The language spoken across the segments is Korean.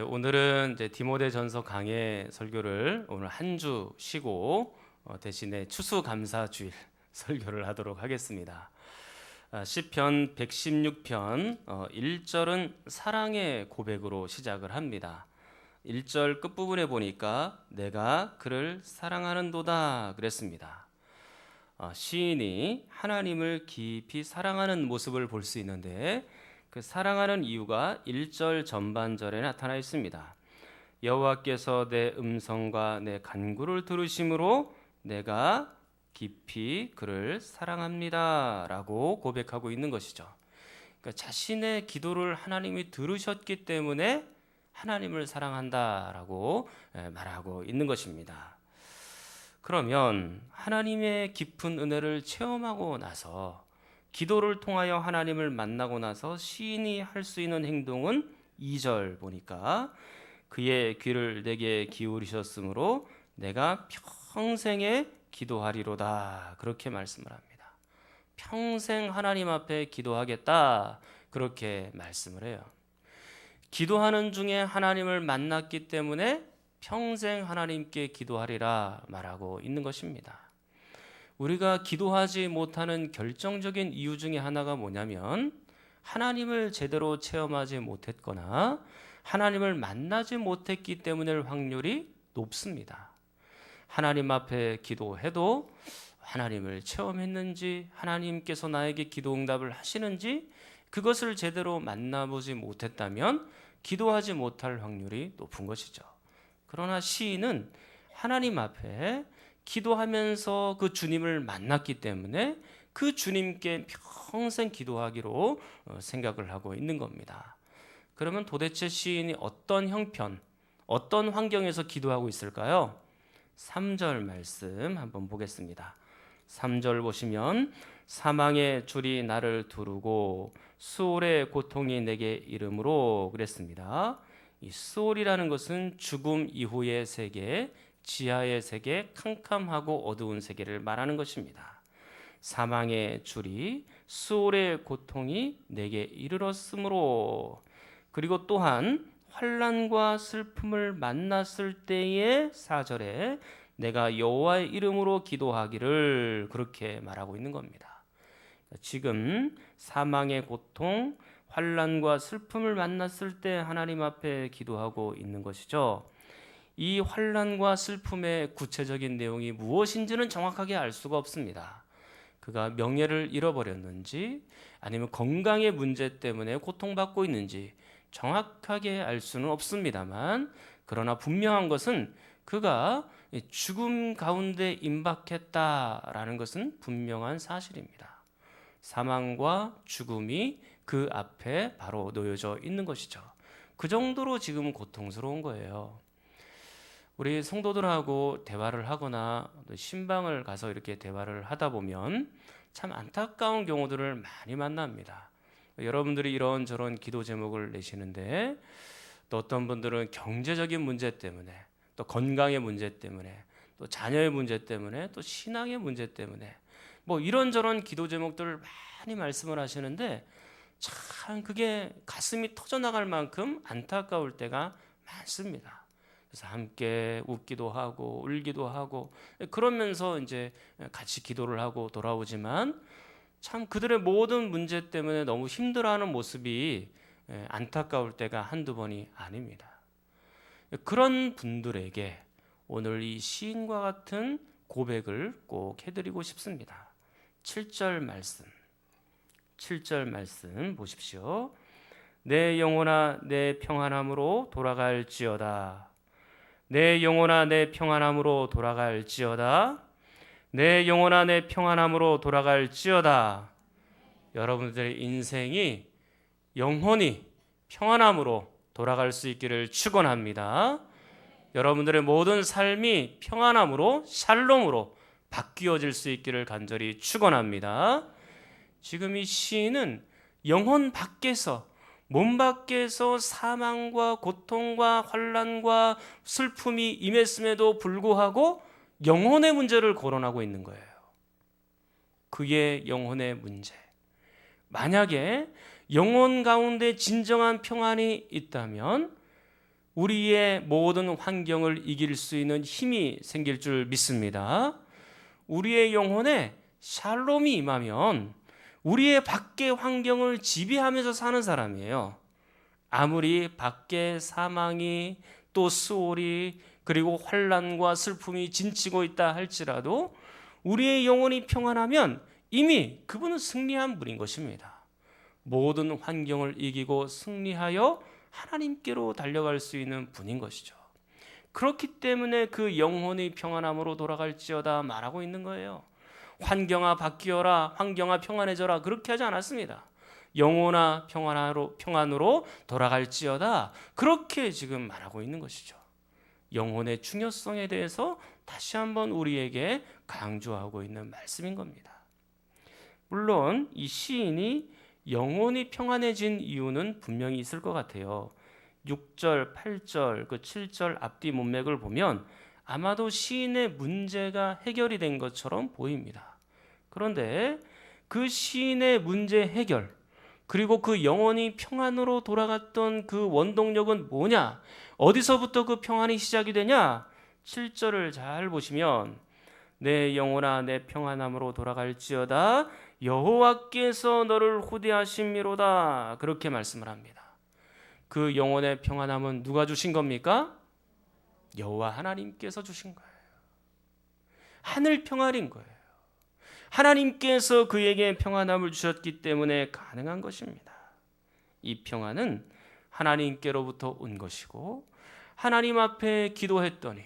오늘은 디모데전서 강해 설교를 오늘 한 주 쉬고 대신에 추수감사주일 설교를 하도록 하겠습니다. 시편 116편 1절은 사랑의 고백으로 시작을 합니다. 1절 끝부분에 보니까 내가 그를 사랑하는도다 그랬습니다. 시인이 하나님을 깊이 사랑하는 모습을 볼 수 있는데 그 사랑하는 이유가 1절 전반절에 나타나 있습니다. 여호와께서 내 음성과 내 간구를 들으심으로 내가 깊이 그를 사랑합니다 라고 고백하고 있는 것이죠. 그러니까 자신의 기도를 하나님이 들으셨기 때문에 하나님을 사랑한다라고 말하고 있는 것입니다. 그러면 하나님의 깊은 은혜를 체험하고 나서 기도를 통하여 하나님을 만나고 나서 시인이 할 수 있는 행동은 2절 보니까 그의 귀를 내게 기울이셨으므로 내가 평생에 기도하리로다 그렇게 말씀을 합니다. 평생 하나님 앞에 기도하겠다 그렇게 말씀을 해요. 기도하는 중에 하나님을 만났기 때문에 평생 하나님께 기도하리라 말하고 있는 것입니다. 우리가 기도하지 못하는 결정적인 이유 중에 하나가 뭐냐면 하나님을 제대로 체험하지 못했거나 하나님을 만나지 못했기 때문일 확률이 높습니다. 하나님 앞에 기도해도 하나님을 체험했는지 하나님께서 나에게 기도 응답을 하시는지 그것을 제대로 만나보지 못했다면 기도하지 못할 확률이 높은 것이죠. 그러나 시인은 하나님 앞에 기도하면서 그 주님을 만났기 때문에 그 주님께 평생 기도하기로 생각을 하고 있는 겁니다. 그러면 도대체 시인이 어떤 형편, 어떤 환경에서 기도하고 있을까요? 3절 말씀 한번 보겠습니다. 3절 보시면 사망의 줄이 나를 두르고 수월의 고통이 내게 이름으로 그랬습니다. 이 수월이라는 것은 죽음 이후의 세계, 지하의 세계, 캄캄하고 어두운 세계를 말하는 것입니다. 사망의 줄이 수월의 고통이 내게 이르렀으므로 그리고 또한 환난과 슬픔을 만났을 때의 4절에 내가 여호와의 이름으로 기도하기를 그렇게 말하고 있는 겁니다. 지금 사망의 고통, 환난과 슬픔을 만났을 때 하나님 앞에 기도하고 있는 것이죠. 이 환난과 슬픔의 구체적인 내용이 무엇인지는 정확하게 알 수가 없습니다. 그가 명예를 잃어버렸는지 아니면 건강의 문제 때문에 고통받고 있는지 정확하게 알 수는 없습니다만 그러나 분명한 것은 그가 죽음 가운데 임박했다라는 것은 분명한 사실입니다. 사망과 죽음이 그 앞에 바로 놓여져 있는 것이죠. 그 정도로 지금 고통스러운 거예요. 우리 성도들하고 대화를 하거나 신방을 가서 이렇게 대화를 하다 보면 참 안타까운 경우들을 많이 만납니다. 여러분들이 이런저런 기도 제목을 내시는데 또 어떤 분들은 경제적인 문제 때문에 또 건강의 문제 때문에 또 자녀의 문제 때문에 또 신앙의 문제 때문에 뭐 이런저런 기도 제목들을 많이 말씀을 하시는데 참 그게 가슴이 터져나갈 만큼 안타까울 때가 많습니다. 그래서 함께 웃기도 하고 울기도 하고 그러면서 이제 같이 기도를 하고 돌아오지만 참 그들의 모든 문제 때문에 너무 힘들어하는 모습이 안타까울 때가 한두 번이 아닙니다. 그런 분들에게 오늘 이 시인과 같은 고백을 꼭 해드리고 싶습니다. 7절 말씀 보십시오. 내 영혼아 내 평안함으로 돌아갈지어다. 내 영혼아 내 평안함으로 돌아갈지어다. 내 영혼아 내 평안함으로 돌아갈지어다. 여러분들의 인생이 영원히 평안함으로 돌아갈 수 있기를 축원합니다. 여러분들의 모든 삶이 평안함으로 샬롬으로 바뀌어질 수 있기를 간절히 축원합니다. 지금 이 시인은 영혼 밖에서 몸 밖에서 사망과 고통과 환난과 슬픔이 임했음에도 불구하고 영혼의 문제를 거론하고 있는 거예요. 그의 영혼의 문제. 만약에 영혼 가운데 진정한 평안이 있다면 우리의 모든 환경을 이길 수 있는 힘이 생길 줄 믿습니다. 우리의 영혼에 샬롬이 임하면 우리의 밖의 환경을 지배하면서 사는 사람이에요. 아무리 밖에 사망이 또 수월이 그리고 환난과 슬픔이 진치고 있다 할지라도 우리의 영혼이 평안하면 이미 그분은 승리한 분인 것입니다. 모든 환경을 이기고 승리하여 하나님께로 달려갈 수 있는 분인 것이죠. 그렇기 때문에 그 영혼이 평안함으로 돌아갈지어다 말하고 있는 거예요. 환경아 바뀌어라, 환경아 평안해져라, 그렇게 하지 않았습니다. 영혼아 평안으로 돌아갈지어다, 그렇게 지금 말하고 있는 것이죠. 영혼의 중요성에 대해서 다시 한번 우리에게 강조하고 있는 말씀인 겁니다. 물론 이 시인이 영혼이 평안해진 이유는 분명히 있을 것 같아요. 6절, 8절, 그 7절 앞뒤 문맥을 보면 아마도 시인의 문제가 해결이 된 것처럼 보입니다. 그런데 그 시인의 문제 해결, 그리고 그 영혼이 평안으로 돌아갔던 그 원동력은 뭐냐? 어디서부터 그 평안이 시작이 되냐? 7절을 잘 보시면 내 영혼아 내 평안함으로 돌아갈지어다 여호와께서 너를 후대하심이로다, 그렇게 말씀을 합니다. 그 영혼의 평안함은 누가 주신 겁니까? 여호와 하나님께서 주신 거예요. 하늘 평안인 거예요. 하나님께서 그에게 평안함을 주셨기 때문에 가능한 것입니다. 이 평안은 하나님께로부터 온 것이고 하나님 앞에 기도했더니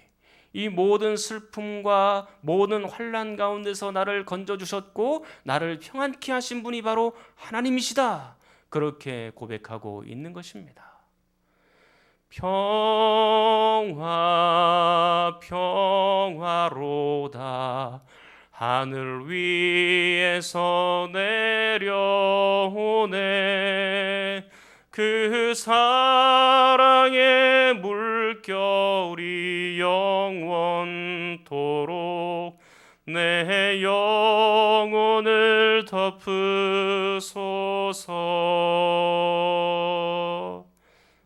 이 모든 슬픔과 모든 환난 가운데서 나를 건져주셨고 나를 평안케 하신 분이 바로 하나님이시다, 그렇게 고백하고 있는 것입니다. 평화 평화로다 하늘 위에서 내려오네 그 사랑의 물결이 영원토록 내 영혼을 덮으소서.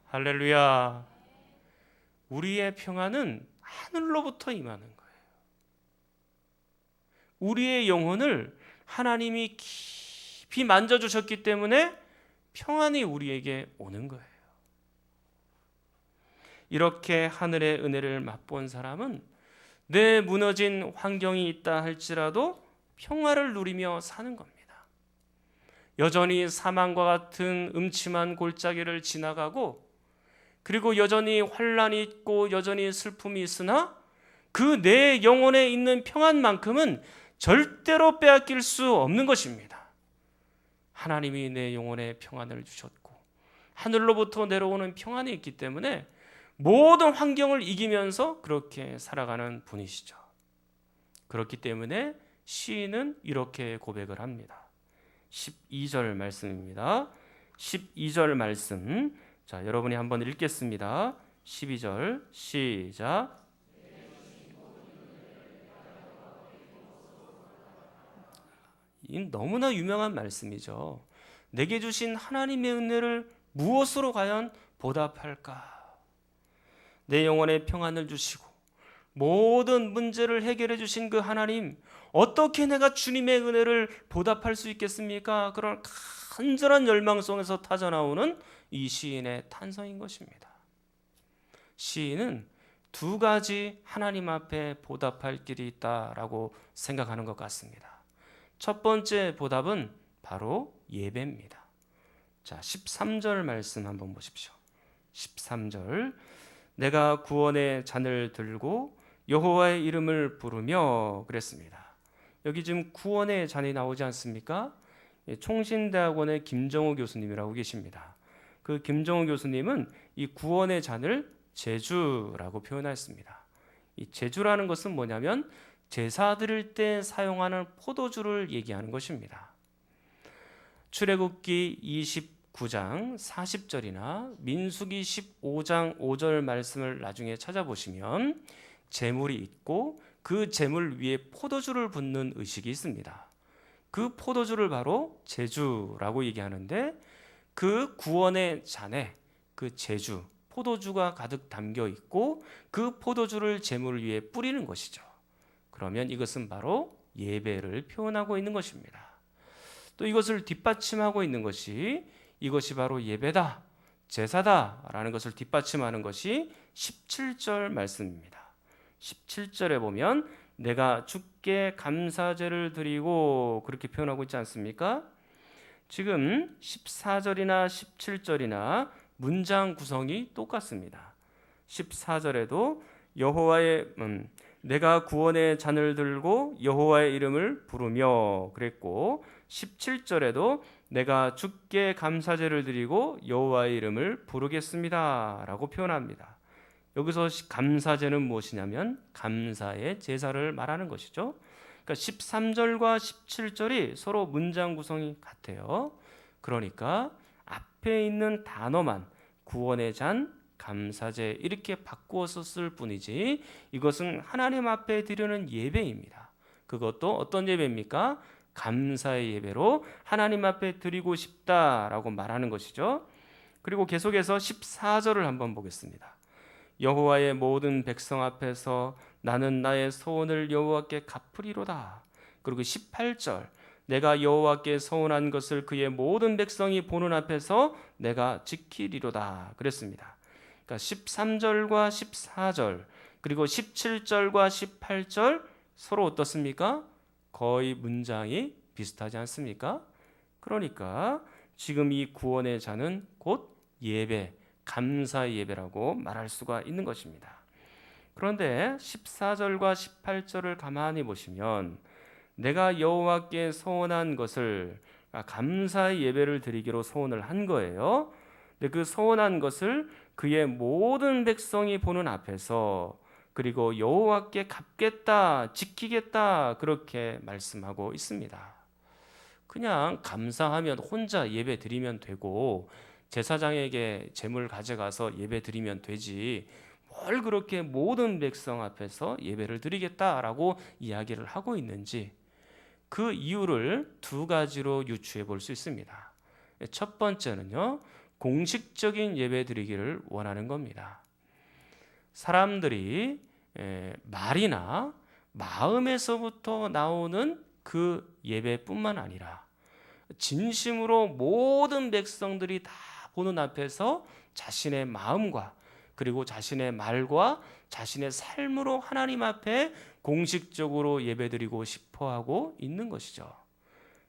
할렐루야. 우리의 평안은 하늘로부터 임하는 거예요. 우리의 영혼을 하나님이 깊이 만져주셨기 때문에 평안이 우리에게 오는 거예요. 이렇게 하늘의 은혜를 맛본 사람은 내 무너진 환경이 있다 할지라도 평화를 누리며 사는 겁니다. 여전히 사망과 같은 음침한 골짜기를 지나가고 그리고 여전히 환난이 있고 여전히 슬픔이 있으나 그 내 영혼에 있는 평안만큼은 절대로 빼앗길 수 없는 것입니다. 하나님이 내 영혼에 평안을 주셨고 하늘로부터 내려오는 평안이 있기 때문에 모든 환경을 이기면서 그렇게 살아가는 분이시죠. 그렇기 때문에 시인은 이렇게 고백을 합니다. 12절 말씀입니다. 12절 말씀, 자, 여러분이 한번 읽겠습니다. 12절 시작. 너무나 유명한 말씀이죠. 내게 주신 하나님의 은혜를 무엇으로 과연 보답할까? 내 영혼에 평안을 주시고 모든 문제를 해결해 주신 그 하나님, 어떻게 내가 주님의 은혜를 보답할 수 있겠습니까? 그런 간절한 열망 속에서 타져나오는 이 시인의 탄성인 것입니다. 시인은 두 가지 하나님 앞에 보답할 길이 있다라고 생각하는 것 같습니다. 첫 번째 보답은 바로 예배입니다. 자, 13절 말씀 한번 보십시오. 13절, 내가 구원의 잔을 들고 여호와의 이름을 부르며, 그랬습니다. 여기 지금 구원의 잔이 나오지 않습니까? 총신대학원의 김정호 교수님이라고 계십니다. 그 김정호 교수님은 이 구원의 잔을 제주라고 표현했습니다. 이 제주라는 것은 뭐냐면 제사 드릴 때 사용하는 포도주를 얘기하는 것입니다. 출애굽기 29장 40절이나 민수기 15장 5절 말씀을 나중에 찾아보시면 제물이 있고 그 제물 위에 포도주를 붓는 의식이 있습니다. 그 포도주를 바로 제주라고 얘기하는데 그 구원의 잔에 그 제주, 포도주가 가득 담겨 있고 그 포도주를 제물 위에 뿌리는 것이죠. 그러면 이것은 바로 예배를 표현하고 있는 것입니다. 또 이것을 뒷받침하고 있는 것이 이것이 바로 예배다, 제사다라는 것을 뒷받침하는 것이 17절 말씀입니다. 17절에 보면 내가 주께 감사제를 드리고 그렇게 표현하고 있지 않습니까? 지금 14절이나 17절이나 문장 구성이 똑같습니다. 14절에도 여호와의 내가 구원의 잔을 들고 여호와의 이름을 부르며 그랬고 17절에도 내가 주께 감사제를 드리고 여호와의 이름을 부르겠습니다 라고 표현합니다. 여기서 감사제는 무엇이냐면 감사의 제사를 말하는 것이죠. 그러니까 13절과 17절이 서로 문장 구성이 같아요. 그러니까 앞에 있는 단어만 구원의 잔, 감사제 이렇게 바꾸어서 쓸 뿐이지 이것은 하나님 앞에 드리는 예배입니다. 그것도 어떤 예배입니까? 감사의 예배로 하나님 앞에 드리고 싶다라고 말하는 것이죠. 그리고 계속해서 14절을 한번 보겠습니다. 여호와의 모든 백성 앞에서 나는 나의 소원을 여호와께 갚으리로다. 그리고 18절 내가 여호와께 서원한 것을 그의 모든 백성이 보는 앞에서 내가 지키리로다 그랬습니다. 그러니까 13절과 14절 그리고 17절과 18절 서로 어떻습니까? 거의 문장이 비슷하지 않습니까? 그러니까 지금 이 구원의 잔은 곧 예배, 감사의 예배라고 말할 수가 있는 것입니다. 그런데 14절과 18절을 가만히 보시면 내가 여호와께 소원한 것을 감사의 예배를 드리기로 소원을 한 거예요. 근데 그 소원한 것을 그의 모든 백성이 보는 앞에서 그리고 여호와께 갚겠다, 지키겠다 그렇게 말씀하고 있습니다. 그냥 감사하면 혼자 예배 드리면 되고 제사장에게 제물 가져가서 예배 드리면 되지 뭘 그렇게 모든 백성 앞에서 예배를 드리겠다라고 이야기를 하고 있는지 그 이유를 두 가지로 유추해 볼 수 있습니다. 첫 번째는요, 공식적인 예배 드리기를 원하는 겁니다. 사람들이 말이나 마음에서부터 나오는 그 예배뿐만 아니라 진심으로 모든 백성들이 다 보는 앞에서 자신의 마음과 그리고 자신의 말과 자신의 삶으로 하나님 앞에 공식적으로 예배드리고 싶어하고 있는 것이죠.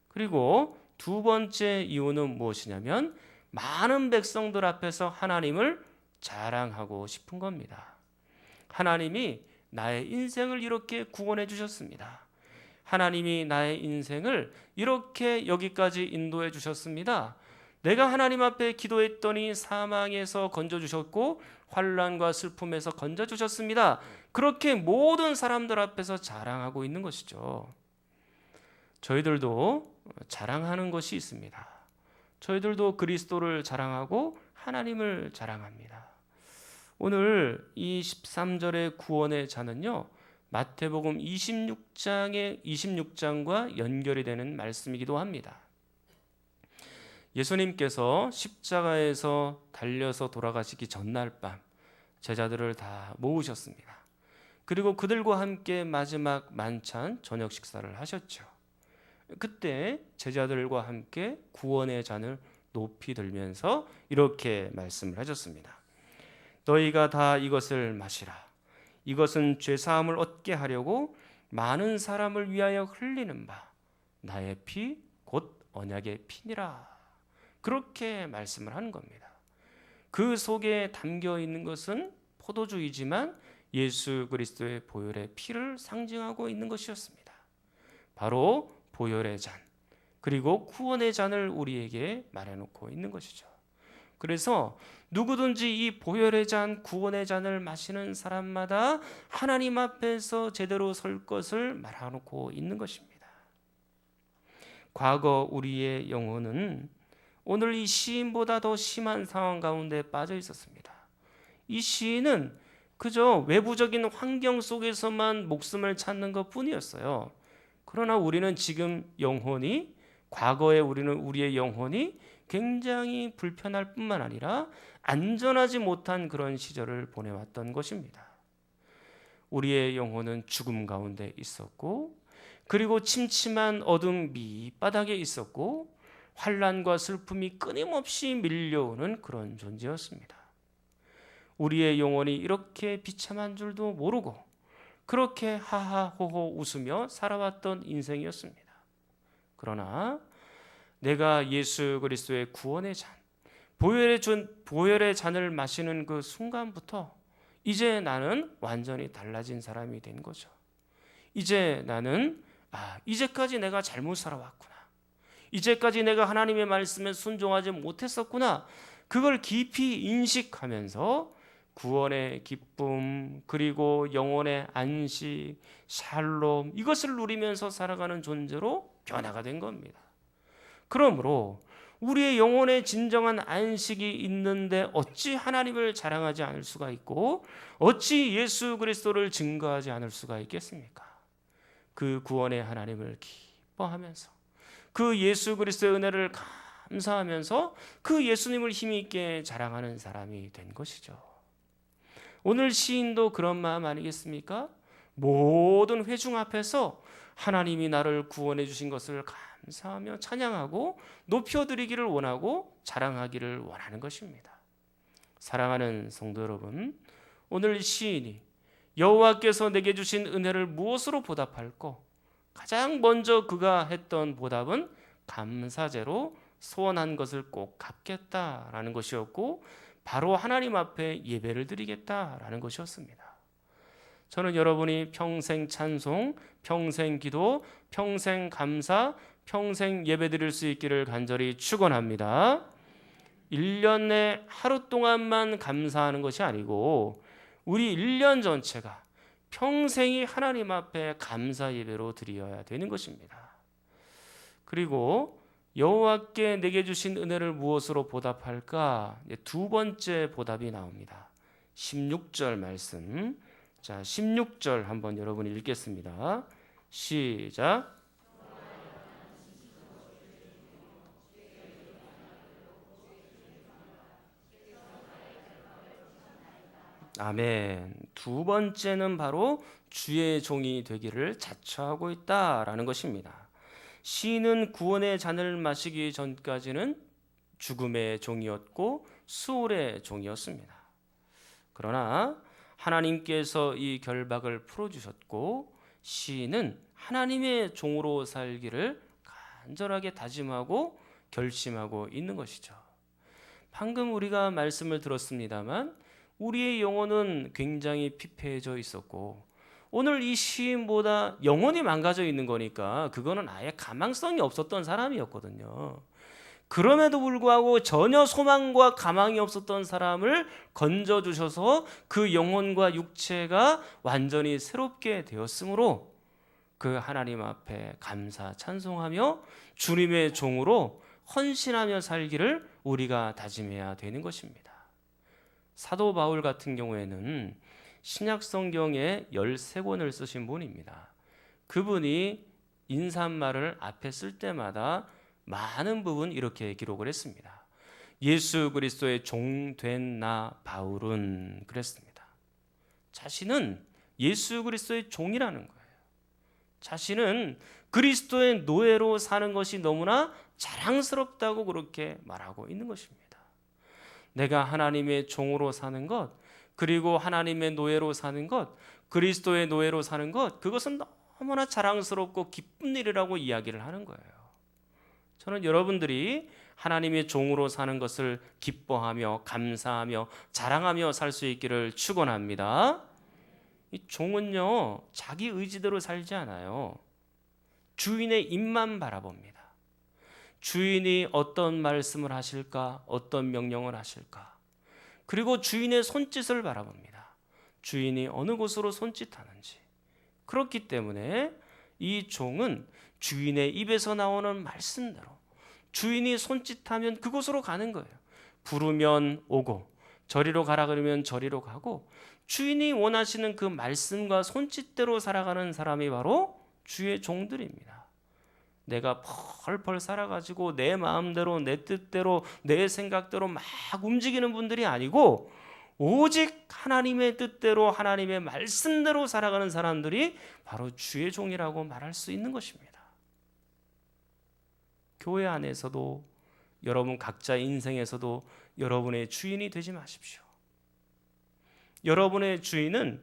그리고 두 번째 이유는 무엇이냐면 많은 백성들 앞에서 하나님을 자랑하고 싶은 겁니다. 하나님이 나의 인생을 이렇게 구원해 주셨습니다. 하나님이 나의 인생을 이렇게 여기까지 인도해 주셨습니다. 내가 하나님 앞에 기도했더니 사망에서 건져주셨고 환난과 슬픔에서 건져주셨습니다. 그렇게 모든 사람들 앞에서 자랑하고 있는 것이죠. 저희들도 자랑하는 것이 있습니다. 저희들도 그리스도를 자랑하고 하나님을 자랑합니다. 오늘 이 13절의 구원의 잔은요, 마태복음 26장과 연결이 되는 말씀이기도 합니다. 예수님께서 십자가에서 달려서 돌아가시기 전날 밤 제자들을 다 모으셨습니다. 그리고 그들과 함께 마지막 만찬 저녁 식사를 하셨죠. 그때 제자들과 함께 구원의 잔을 높이 들면서 이렇게 말씀을 하셨습니다. 너희가 다 이것을 마시라. 이것은 죄사함을 얻게 하려고 많은 사람을 위하여 흘리는 바 나의 피 곧 언약의 피니라. 그렇게 말씀을 하는 겁니다. 그 속에 담겨 있는 것은 포도주이지만 예수 그리스도의 보혈의 피를 상징하고 있는 것이었습니다. 바로 보혈의 잔, 그리고 구원의 잔을 우리에게 말해놓고 있는 것이죠. 그래서 누구든지 이 보혈의 잔, 구원의 잔을 마시는 사람마다 하나님 앞에서 제대로 설 것을 말해놓고 있는 것입니다. 과거 우리의 영혼은 오늘 이 시인보다 더 심한 상황 가운데 빠져 있었습니다. 이 시인은 그저 외부적인 환경 속에서만 목숨을 찾는 것 뿐이었어요. 그러나 우리는 지금 영혼이, 과거에 우리의 영혼이 굉장히 불편할 뿐만 아니라 안전하지 못한 그런 시절을 보내왔던 것입니다. 우리의 영혼은 죽음 가운데 있었고, 그리고 침침한 어둠 밑바닥에 있었고, 환난과 슬픔이 끊임없이 밀려오는 그런 존재였습니다. 우리의 영혼이 이렇게 비참한 줄도 모르고 그렇게 하하호호 웃으며 살아왔던 인생이었습니다. 그러나 내가 예수 그리스도의 구원의 잔, 보혈의 잔을 마시는 그 순간부터 이제 나는 완전히 달라진 사람이 된 거죠. 이제 나는 이제까지 내가 잘못 살아왔구나. 이제까지 내가 하나님의 말씀에 순종하지 못했었구나. 그걸 깊이 인식하면서 구원의 기쁨, 그리고 영혼의 안식, 샬롬, 이것을 누리면서 살아가는 존재로 변화가 된 겁니다. 그러므로 우리의 영혼의 진정한 안식이 있는데 어찌 하나님을 자랑하지 않을 수가 있고 어찌 예수 그리스도를 증거하지 않을 수가 있겠습니까? 그 구원의 하나님을 기뻐하면서 그 예수 그리스도의 은혜를 감사하면서 그 예수님을 힘있게 자랑하는 사람이 된 것이죠. 오늘 시인도 그런 마음 아니겠습니까? 모든 회중 앞에서 하나님이 나를 구원해 주신 것을 감사하며 찬양하고 높여드리기를 원하고 자랑하기를 원하는 것입니다. 사랑하는 성도 여러분, 오늘 시인이 여호와께서 내게 주신 은혜를 무엇으로 보답할꼬? 가장 먼저 그가 했던 보답은 감사제로 소원한 것을 꼭 갚겠다라는 것이었고, 바로 하나님 앞에 예배를 드리겠다라는 것이었습니다. 저는 여러분이 평생 찬송, 평생 기도, 평생 감사, 평생 예배 드릴 수 있기를 간절히 축원합니다. 1년 내 하루 동안만 감사하는 것이 아니고 우리 1년 전체가 평생이 하나님 앞에 감사 예배로 드려야 되는 것입니다. 그리고 여호와께 내게 주신 은혜를 무엇으로 보답할까? 두 번째 보답이 나옵니다. 16절 말씀. 자, 16절 한번 여러분이 읽겠습니다. 시작. 아멘. 두 번째는 바로 주의 종이 되기를 자처하고 있다라는 것입니다. 시인은 구원의 잔을 마시기 전까지는 죽음의 종이었고 수월의 종이었습니다. 그러나 하나님께서 이 결박을 풀어주셨고 시인은 하나님의 종으로 살기를 간절하게 다짐하고 결심하고 있는 것이죠. 방금 우리가 말씀을 들었습니다만 우리의 영혼은 굉장히 피폐해져 있었고 오늘 이 시인보다 영혼이 망가져 있는 거니까 그거는 아예 가망성이 없었던 사람이었거든요. 그럼에도 불구하고 전혀 소망과 가망이 없었던 사람을 건져주셔서 그 영혼과 육체가 완전히 새롭게 되었으므로 그 하나님 앞에 감사 찬송하며 주님의 종으로 헌신하며 살기를 우리가 다짐해야 되는 것입니다. 사도 바울 같은 경우에는 신약 성경에 13권을 쓰신 분입니다. 그분이 인사말을 앞에 쓸 때마다 많은 부분 이렇게 기록을 했습니다. 예수 그리스도의 종 된 나 바울은 그랬습니다. 자신은 예수 그리스도의 종이라는 거예요. 자신은 그리스도의 노예로 사는 것이 너무나 자랑스럽다고 그렇게 말하고 있는 것입니다. 내가 하나님의 종으로 사는 것, 그리고 하나님의 노예로 사는 것, 그리스도의 노예로 사는 것, 그것은 너무나 자랑스럽고 기쁜 일이라고 이야기를 하는 거예요. 저는 여러분들이 하나님의 종으로 사는 것을 기뻐하며 감사하며 자랑하며 살 수 있기를 축원합니다. 이 종은요, 자기 의지대로 살지 않아요. 주인의 입만 바라봅니다. 주인이 어떤 말씀을 하실까, 어떤 명령을 하실까, 그리고 주인의 손짓을 바라봅니다. 주인이 어느 곳으로 손짓하는지. 그렇기 때문에 이 종은 주인의 입에서 나오는 말씀대로 주인이 손짓하면 그곳으로 가는 거예요. 부르면 오고 저리로 가라 그러면 저리로 가고 주인이 원하시는 그 말씀과 손짓대로 살아가는 사람이 바로 주의 종들입니다. 내가 펄펄 살아가지고 내 마음대로 내 뜻대로 내 생각대로 막 움직이는 분들이 아니고 오직 하나님의 뜻대로 하나님의 말씀대로 살아가는 사람들이 바로 주의 종이라고 말할 수 있는 것입니다. 교회 안에서도 여러분 각자 인생에서도 여러분의 주인이 되지 마십시오. 여러분의 주인은,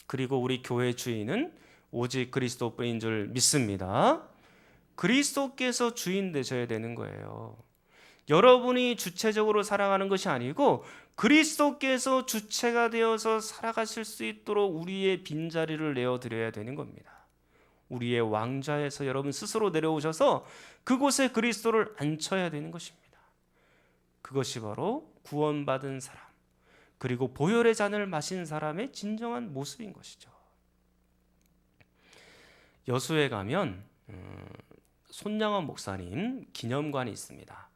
그리고 우리 교회 주인은 오직 그리스도뿐인 줄 믿습니다. 그리스도께서 주인 되셔야 되는 거예요. 여러분이 주체적으로 살아가는 것이 아니고 그리스도께서 주체가 되어서 살아가실 수 있도록 우리의 빈자리를 내어드려야 되는 겁니다. 우리의 왕좌에서 여러분 스스로 내려오셔서 그곳에 그리스도를 앉혀야 되는 것입니다. 그것이 바로 구원받은 사람, 그리고 보혈의 잔을 마신 사람의 진정한 모습인 것이죠. 여수에 가면 손양원 목사님 기념관이 있습니다.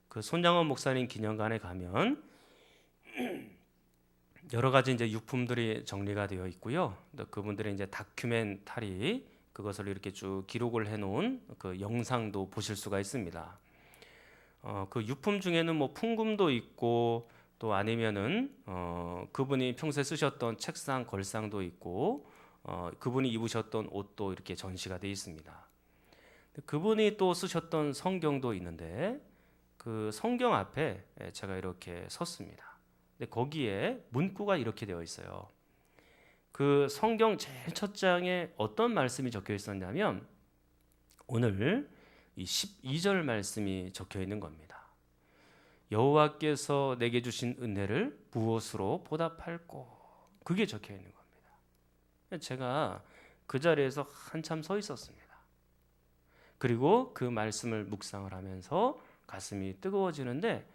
그 손양원 목사님 기념관에 가면 여러 가지 이제 유품들이 정리가 되어 있고요. 또 그분들의 이제 다큐멘터리, 그것을 이렇게 쭉 기록을 해놓은 그 영상도 보실 수가 있습니다. 그 유품 중에는 뭐 풍금도 있고, 또 아니면은 그분이 평소에 쓰셨던 책상, 걸상도 있고, 그분이 입으셨던 옷도 이렇게 전시가 되어 있습니다. 그분이 또 쓰셨던 성경도 있는데 그 성경 앞에 제가 이렇게 섰습니다. 근데 거기에 문구가 이렇게 되어 있어요. 그 성경 제일 첫 장에 어떤 말씀이 적혀 있었냐면 오늘 이 12절 말씀이 적혀 있는 겁니다. 여호와께서 내게 주신 은혜를 무엇으로 보답할꼬. 그게 적혀 있는 겁니다. 제가 그 자리에서 한참 서 있었습니다. 그리고 그 말씀을 묵상을 하면서 가슴이 뜨거워지는데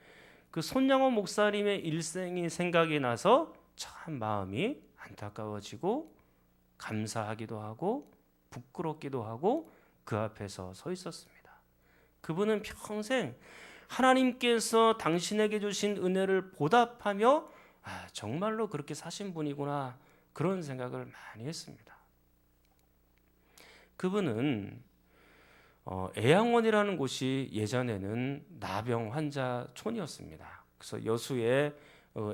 그 손양원 목사님의 일생이 생각이 나서 참 마음이 안타까워지고 감사하기도 하고 부끄럽기도 하고 그 앞에서 서 있었습니다. 그분은 평생 하나님께서 당신에게 주신 은혜를 보답하며 정말로 그렇게 사신 분이구나, 그런 생각을 많이 했습니다. 그분은 애양원이라는 곳이 예전에는 나병 환자촌이었습니다. 그래서 여수에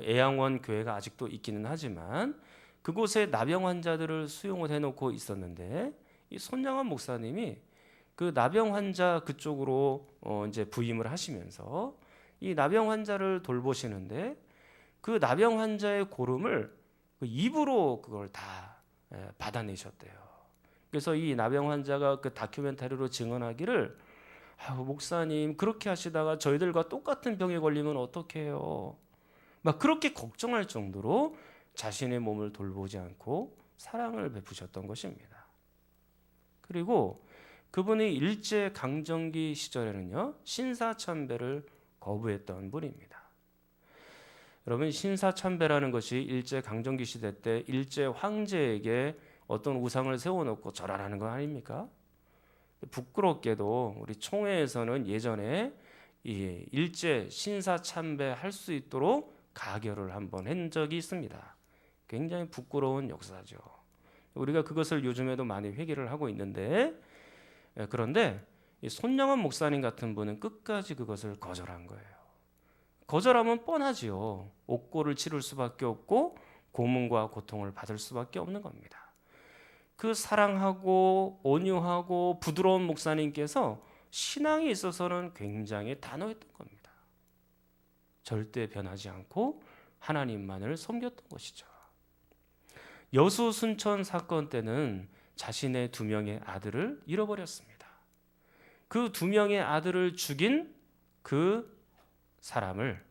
애양원 교회가 아직도 있기는 하지만 그곳에 나병 환자들을 수용을 해놓고 있었는데 이 손양원 목사님이 그 나병 환자 그쪽으로 이제 부임을 하시면서 이 나병 환자를 돌보시는데 그 나병 환자의 고름을 그 입으로 그걸 다 받아내셨대요. 그래서 이 나병 환자가 그 다큐멘터리로 증언하기를 목사님 그렇게 하시다가 저희들과 똑같은 병에 걸리면 어떡해요? 막 그렇게 걱정할 정도로 자신의 몸을 돌보지 않고 사랑을 베푸셨던 것입니다. 그리고 그분이 일제 강점기 시절에는요 신사참배를 거부했던 분입니다. 여러분, 신사참배라는 것이 일제 강점기 시대 때 일제 황제에게 어떤 우상을 세워놓고 절하라는 거 아닙니까? 부끄럽게도 우리 총회에서는 예전에 이 일제 신사참배 할 수 있도록 가결을 한번 한 적이 있습니다. 굉장히 부끄러운 역사죠. 우리가 그것을 요즘에도 많이 회개를 하고 있는데, 그런데 이 손양원 목사님 같은 분은 끝까지 그것을 거절한 거예요. 거절하면 뻔하지요. 옥고를 치를 수밖에 없고 고문과 고통을 받을 수밖에 없는 겁니다. 그 사랑하고 온유하고 부드러운 목사님께서 신앙에 있어서는 굉장히 단호했던 겁니다. 절대 변하지 않고 하나님만을 섬겼던 것이죠. 여수 순천 사건 때는 자신의 2명의 아들을 잃어버렸습니다. 그 2명의 아들을 죽인 그 사람을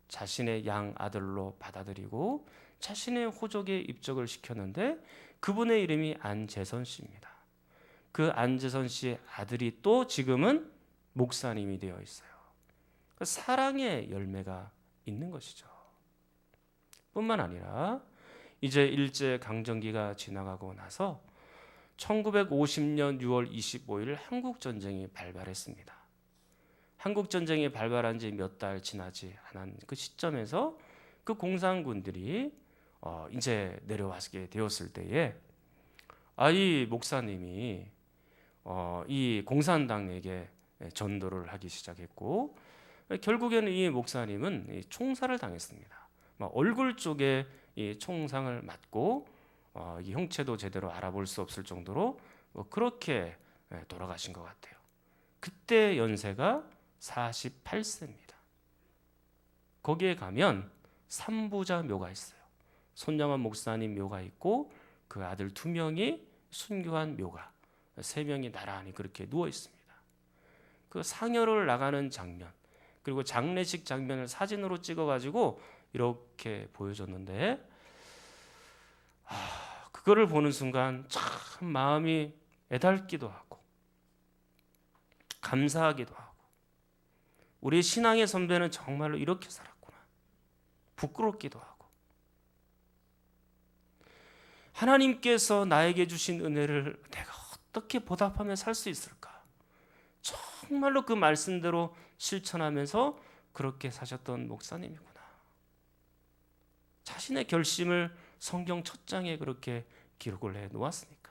자신의 양 아들로 받아들이고 자신의 호적에 입적을 시켰는데 그분의 이름이 안재선 씨입니다. 그 안재선 씨의 아들이 또 지금은 목사님이 되어 있어요. 그 사랑의 열매가 있는 것이죠. 뿐만 아니라 이제 일제 강점기가 지나가고 나서 1950년 6월 25일 한국 전쟁이 발발했습니다. 한국 전쟁이 발발한 지 몇 달 지나지 않은 그 시점에서 그 공산군들이 이제 내려왔게 되었을 때에 이 목사님이 이 공산당에게 전도를 하기 시작했고, 결국에는 이 목사님은 총살을 당했습니다. 얼굴 쪽에 이 총상을 맞고 이 형체도 제대로 알아볼 수 없을 정도로 그렇게 돌아가신 것 같아요. 그때 연세가 48세입니다. 거기에 가면 삼부자 묘가 있어요. 손양원 목사님 묘가 있고 그 아들 2명이 순교한 묘가 3명이 나란히 그렇게 누워 있습니다. 그 상여를 나가는 장면, 그리고 장례식 장면을 사진으로 찍어가지고 이렇게 보여줬는데, 그거를 보는 순간 참 마음이 애달기도 하고 감사하기도 하고, 우리 신앙의 선배는 정말로 이렇게 살았구나, 부끄럽기도 하고, 하나님께서 나에게 주신 은혜를 내가 어떻게 보답하며 살 수 있을까, 정말로 그 말씀대로 실천하면서 그렇게 사셨던 목사님이구나. 자신의 결심을 성경 첫 장에 그렇게 기록을 해 놓았으니까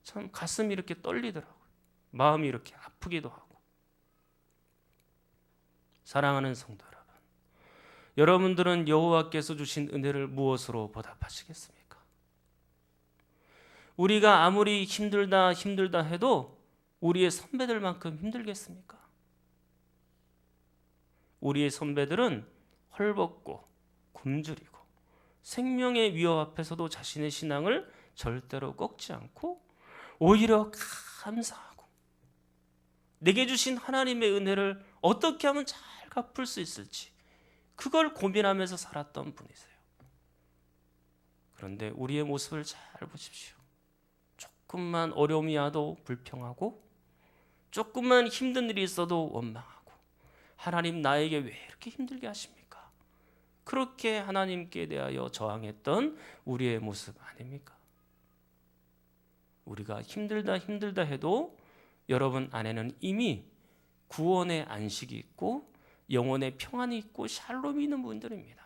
참 가슴이 이렇게 떨리더라고요. 마음이 이렇게 아프기도 하고. 사랑하는 성도 여러분, 여러분들은 여호와께서 주신 은혜를 무엇으로 보답하시겠습니까? 우리가 아무리 힘들다 해도 우리의 선배들만큼 힘들겠습니까? 우리의 선배들은 헐벗고 굶주리고 생명의 위협 앞에서도 자신의 신앙을 절대로 꺾지 않고 오히려 감사하고 내게 주신 하나님의 은혜를 어떻게 하면 잘 갚을 수 있을지 그걸 고민하면서 살았던 분이세요. 그런데 우리의 모습을 잘 보십시오. 조금만 어려움이 와도 불평하고 조금만 힘든 일이 있어도 원망하고, 하나님 나에게 왜 이렇게 힘들게 하십니까? 그렇게 하나님께 대하여 저항했던 우리의 모습 아닙니까? 우리가 힘들다 해도 여러분 안에는 이미 구원의 안식이 있고 영혼의 평안이 있고 샬롬이 있는 분들입니다.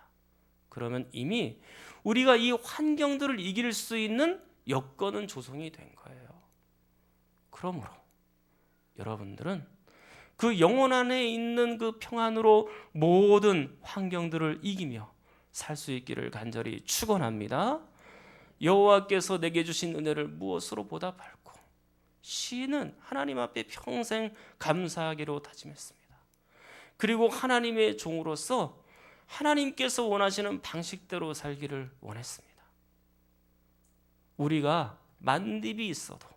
그러면 이미 우리가 이 환경들을 이길 수 있는 여건은 조성이 된 거예요. 그러므로 여러분들은 그 영혼 안에 있는 그 평안으로 모든 환경들을 이기며 살 수 있기를 간절히 축원합니다. 여호와께서 내게 주신 은혜를 무엇으로 보답할꼬? 시인은 하나님 앞에 평생 감사하기로 다짐했습니다. 그리고 하나님의 종으로서 하나님께서 원하시는 방식대로 살기를 원했습니다. 우리가 만딥이 있어도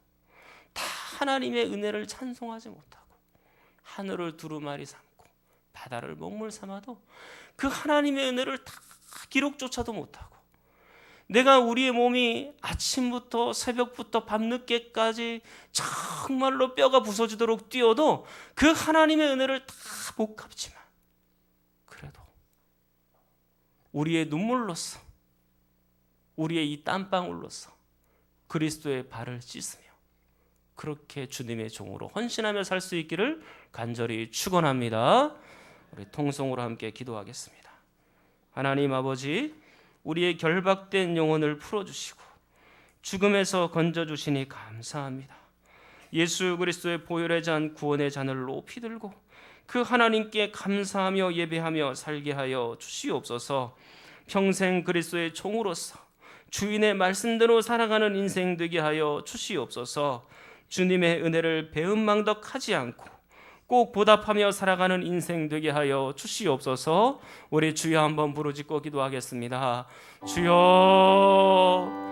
다 하나님의 은혜를 찬송하지 못하고 하늘을 두루마리 삼고 바다를 먹물 삼아도 그 하나님의 은혜를 다 기록조차도 못하고, 내가 우리의 몸이 아침부터 새벽부터 밤늦게까지 정말로 뼈가 부서지도록 뛰어도 그 하나님의 은혜를 다 못 갚지만, 그래도 우리의 눈물로써 우리의 이 땀방울로써 그리스도의 발을 씻으며 그렇게 주님의 종으로 헌신하며 살 수 있기를 간절히 축원합니다. 우리 통성으로 함께 기도하겠습니다. 하나님 아버지, 우리의 결박된 영혼을 풀어주시고 죽음에서 건져주시니 감사합니다. 예수 그리스도의 보혈의 잔 구원의 잔을 높이 들고 그 하나님께 감사하며 예배하며 살게 하여 주시옵소서. 평생 그리스도의 종으로서 주인의 말씀대로 살아가는 인생 되게 하여 주시옵소서. 주님의 은혜를 배은망덕하지 않고 꼭 보답하며 살아가는 인생 되게 하여 주시옵소서. 우리 주여 한번 부르짖고 기도하겠습니다. 주여